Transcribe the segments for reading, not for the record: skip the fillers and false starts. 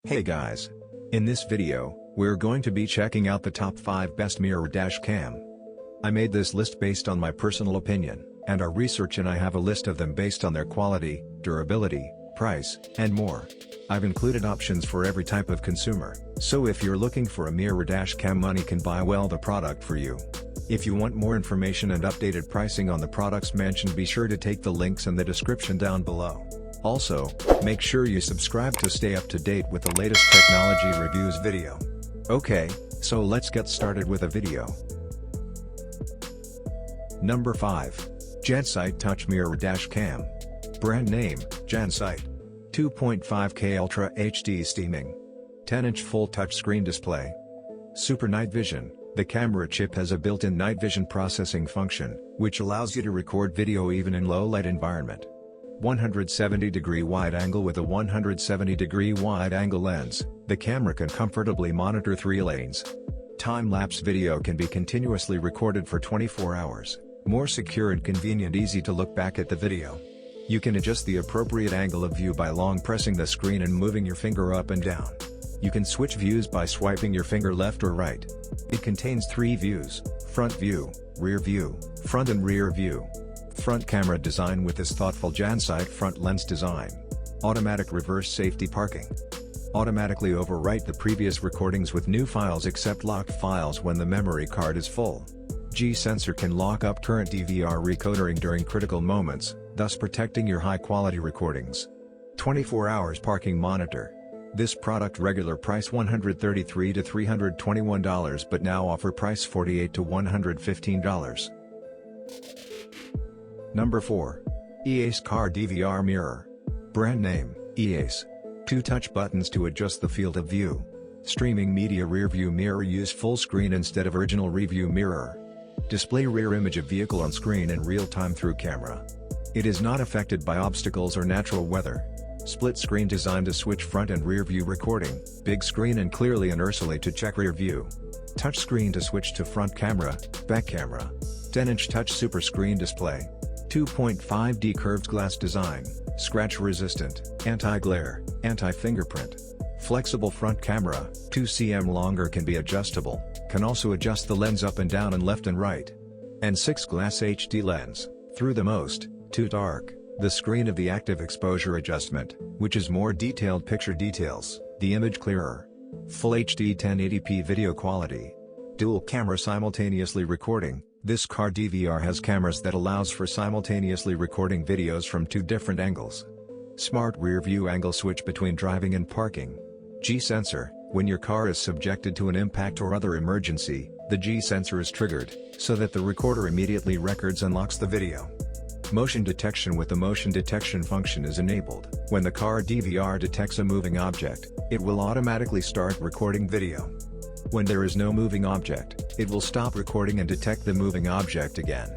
Hey guys! In this video, we're going to be checking out the top 5 best mirror dashcam. I made this list based on my personal opinion, and our research, and I have a list of them based on their quality, durability, price, and more. I've included options for every type of consumer, so if you're looking for a mirror dashcam, money can buy well the product for you. If you want more information and updated pricing on the products mentioned, be sure to take the links in the description down below. Also, make sure you subscribe to stay up to date with the latest technology reviews video. Okay, so let's get started with a video. Number 5. Jansite Touch Mirror Dashcam. Brand name, Jansite. 2.5K Ultra HD Steaming. 10-inch full touchscreen display. Super Night Vision. The camera chip has a built-in night vision processing function, which allows you to record video even in low-light environment. 170-degree wide angle. With a 170-degree wide angle lens, the camera can comfortably monitor 3 lanes. Time-lapse video can be continuously recorded for 24 hours, more secure and convenient. Easy to look back at the video. You can adjust the appropriate angle of view by long pressing the screen and moving your finger up and down. You can switch views by swiping your finger left or right. It contains 3 views: front view, rear view, front and rear view. Front camera design with this thoughtful Jansite front lens design. Automatic reverse safety parking. Automatically overwrite the previous recordings with new files except locked files when the memory card is full. G-sensor can lock up current DVR recoding during critical moments, thus protecting your high-quality recordings. 24 hours parking monitor. This product regular price $133 to $321, but now offer price $48 to $115. Number 4. Eace Car DVR Mirror. Brand name, Eace. 2 touch buttons to adjust the field of view. Streaming media. Rearview mirror. Use full screen instead of original review mirror. Display rear image of vehicle on screen in real time through camera. It is not affected by obstacles or natural weather. Split screen designed to switch front and rear view recording. Big screen and clearly and easily to check rear view. Touch screen to switch to front camera, back camera. 10-inch touch super screen display. 2.5D curved glass design, scratch resistant, anti-glare, anti-fingerprint. Flexible front camera, 2 cm longer, can be adjustable, can also adjust the lens up and down and left and right. And 6 glass HD lens, through the most, too dark, the screen of the active exposure adjustment, which is more detailed picture details, the image clearer. Full HD 1080p video quality. Dual camera simultaneously recording. This car DVR has cameras that allows for simultaneously recording videos from 2 different angles. Smart rear view angle switch between driving and parking. G-sensor. When your car is subjected to an impact or other emergency, the G-sensor is triggered, so that the recorder immediately records and locks the video. Motion detection. With the motion detection function is enabled, when the car DVR detects a moving object, it will automatically start recording video. When there is no moving object, it will stop recording and detect the moving object again.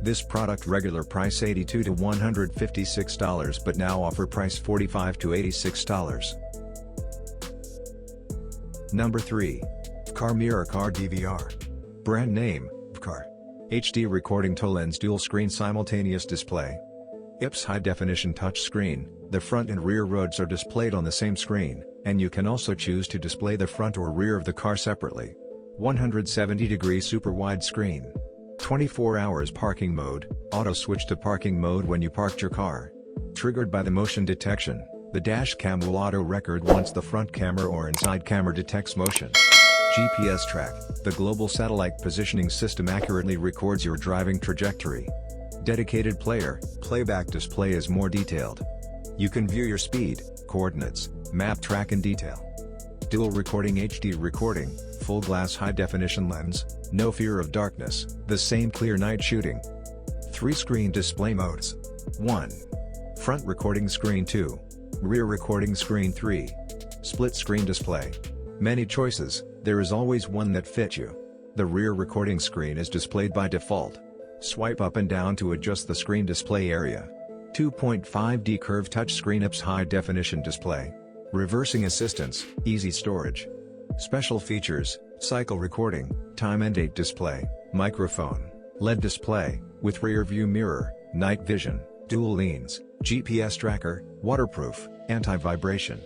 This product regular price $82 to $156, but now offer price $45 to $86. Number 3. Carmira Car DVR. Brand name, VVCAR. HD recording to lens dual screen simultaneous display. IPS high definition touch screen. The front and rear roads are displayed on the same screen, and you can also choose to display the front or rear of the car separately. 170-degree super wide screen. 24 hours parking mode, auto switch to parking mode when you parked your car. Triggered by the motion detection, the dash cam will auto record once the front camera or inside camera detects motion. GPS track. The global satellite positioning system accurately records your driving trajectory. Dedicated player. Playback display is more detailed. You can view your speed, coordinates, map track in detail. Dual recording HD recording, full glass high definition lens, no fear of darkness, the same clear night shooting. 3 screen display modes. 1. Front recording screen. 2. Rear recording screen. 3. Split screen display. Many choices, there is always one that fits you. The rear recording screen is displayed by default. Swipe up and down to adjust the screen display area. 2.5D curved touchscreen IPS high definition display. Reversing assistance, easy storage. Special features, cycle recording, time and date display, microphone, LED display, with rear view mirror, night vision, dual leans, GPS tracker, waterproof, anti-vibration.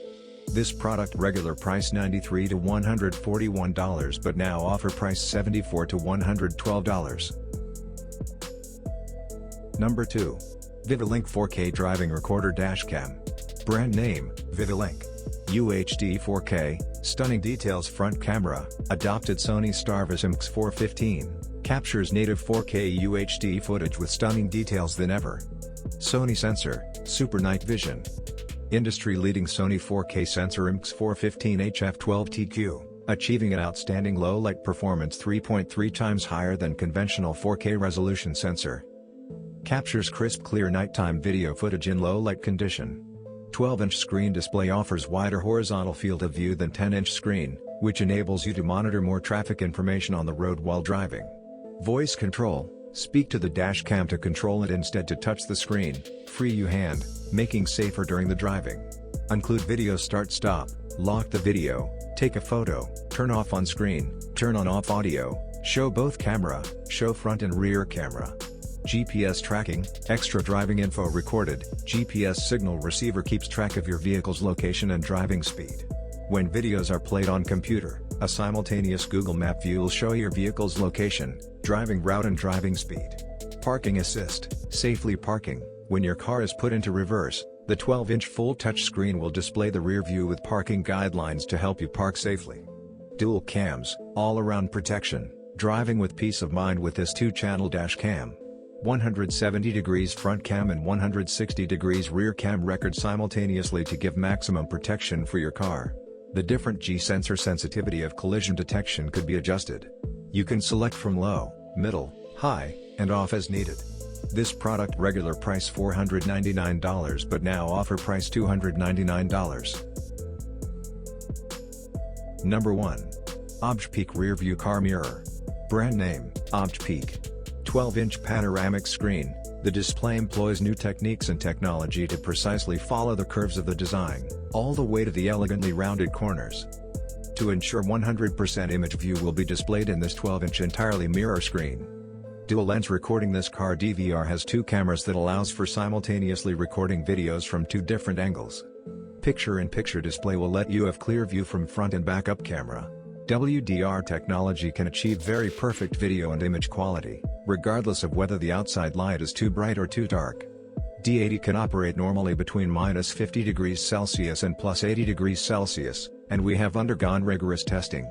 This product regular price $93 to $141 but now offer price $74 to $112. Number 2. Vivilink 4K Driving Recorder Dashcam. Brand name, Vivilink. UHD 4K, stunning details front camera, adopted Sony Starvis MX415, captures native 4K UHD footage with stunning details than ever. Sony sensor, super night vision. Industry-leading Sony 4K sensor MX415 HF12TQ, achieving an outstanding low light performance 3.3 times higher than conventional 4K resolution sensor. Captures crisp clear nighttime video footage in low light condition. 12-inch screen display offers wider horizontal field of view than 10-inch screen, which enables you to monitor more traffic information on the road while driving. Voice control, speak to the dashcam to control it instead to touch the screen, free you hand, making safer during the driving. Include video start-stop, lock the video, take a photo, turn off on screen, turn on off audio, show both camera, show front and rear camera. GPS tracking, extra driving info recorded, GPS signal receiver keeps track of your vehicle's location and driving speed. When videos are played on computer, a simultaneous Google Map view will show your vehicle's location, driving route and driving speed. Parking assist, safely parking. When your car is put into reverse, the 12-inch full touch screen will display the rear view with parking guidelines to help you park safely. Dual cams, all-around protection, driving with peace of mind with this 2-channel dash cam. 170 degrees front cam and 160 degrees rear cam record simultaneously to give maximum protection for your car. The different G-sensor sensitivity of collision detection could be adjusted. You can select from low, middle, high, and off as needed. This product regular price $499 but now offer price $299. Number 1. Obdpeak Rearview Car Mirror. Brand name, Obdpeak. 12-inch panoramic screen, the display employs new techniques and technology to precisely follow the curves of the design, all the way to the elegantly rounded corners. To ensure 100% image view will be displayed in this 12-inch entirely mirror screen. Dual lens recording. This car DVR has 2 cameras that allows for simultaneously recording videos from 2 different angles. Picture-in-picture display will let you have clear view from front and backup camera. WDR technology can achieve very perfect video and image quality, regardless of whether the outside light is too bright or too dark. D80 can operate normally between -50 degrees Celsius and +80 degrees Celsius, and we have undergone rigorous testing.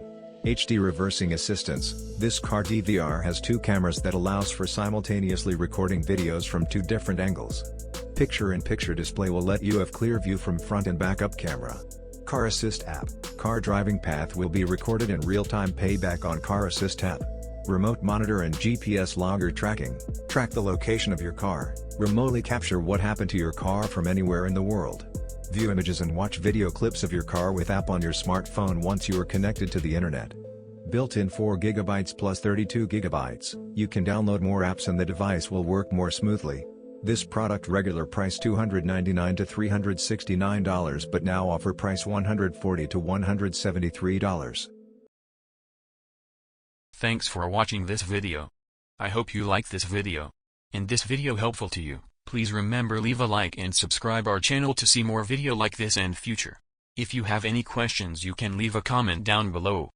HD reversing assistance. This car DVR has 2 cameras that allows for simultaneously recording videos from 2 different angles. Picture-in-picture display will let you have clear view from front and backup camera. Car Assist app. Car driving path will be recorded in real-time payback on Car Assist app. Remote monitor and GPS logger tracking. Track the location of your car, remotely capture what happened to your car from anywhere in the world. View images and watch video clips of your car with app on your smartphone once you are connected to the internet. Built-in 4 GB plus 32 GB, you can download more apps and the device will work more smoothly. This product regular price $299 to $369 but now offer price $140 to $173. Thanks for watching this video. I hope you like this video. And this video helpful to you, please remember leave a like and subscribe our channel to see more video like this and future. If you have any questions you can leave a comment down below.